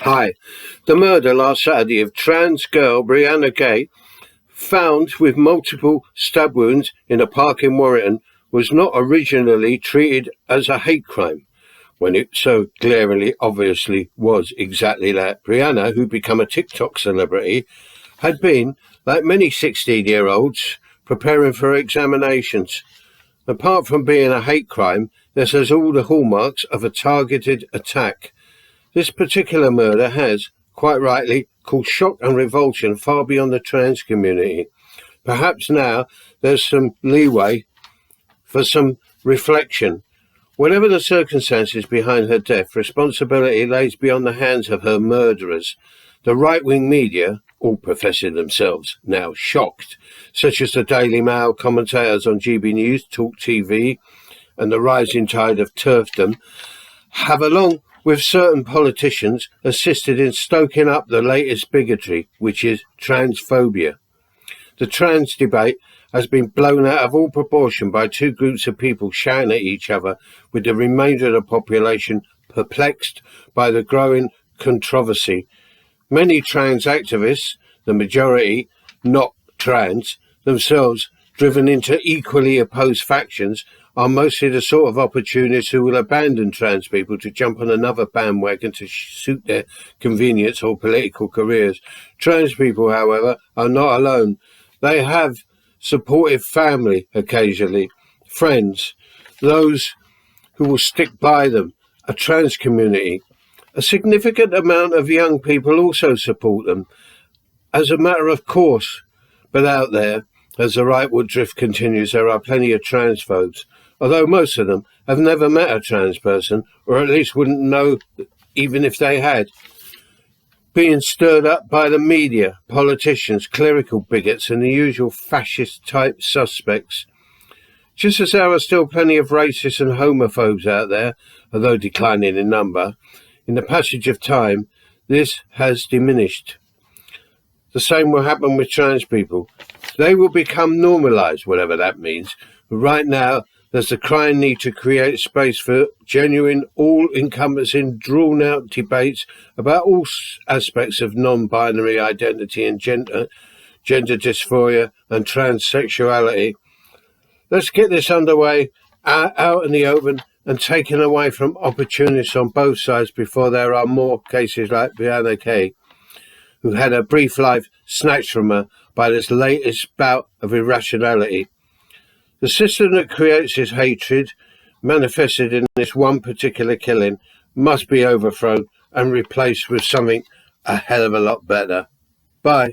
Hi. The murder last Saturday of trans girl Brianna Ghey, found with multiple stab wounds in a park in Warrington, was not originally treated as a hate crime, when it so glaringly obviously was exactly that. Brianna, who'd become a TikTok celebrity, had been, like many 16-year-olds, preparing for examinations. Apart from being a hate crime, this has all the hallmarks of a targeted attack. This particular murder has, quite rightly, caused shock and revulsion far beyond the trans community. Perhaps now there's some leeway for some reflection. Whatever the circumstances behind her death, responsibility lays beyond the hands of her murderers. The right-wing media, all professing themselves now shocked, such as the Daily Mail commentators on G.B.News, Talk TV, and the rising tide of turfdom, have, along with certain politicians, assisted in stoking up the latest bigotry, which is transphobia. The trans debate has been blown out of all proportion by two groups of people shouting at each other, with the remainder of the population perplexed by the growing controversy. Many trans activists, the majority not trans, themselves driven into equally opposed factions, are mostly the sort of opportunists who will abandon trans people to jump on another bandwagon to suit their convenience or political careers. Trans people, however, are not alone. They have supportive family occasionally, friends, those who will stick by them, a trans community. A significant amount of young people also support them, as a matter of course. But out there, as the rightward drift continues, there are plenty of transphobes, although most of them have never met a trans person, or at least wouldn't know even if they had. Being stirred up by the media, politicians, clerical bigots, and the usual fascist-type suspects. Just as there are still plenty of racists and homophobes out there, although declining in number, in the passage of time, this has diminished. The same will happen with trans people. They will become normalised, whatever that means. Right now, there's the crying need to create space for genuine, all-encompassing, drawn-out debates about all aspects of non-binary identity and gender dysphoria and transsexuality. Let's get this underway, out in the open, and taken away from opportunists on both sides before there are more cases like Brianna Ghey, who had her brief life snatched from her by this latest bout of irrationality. The system that creates this hatred, manifested in this one particular killing, must be overthrown and replaced with something a hell of a lot better. Bye.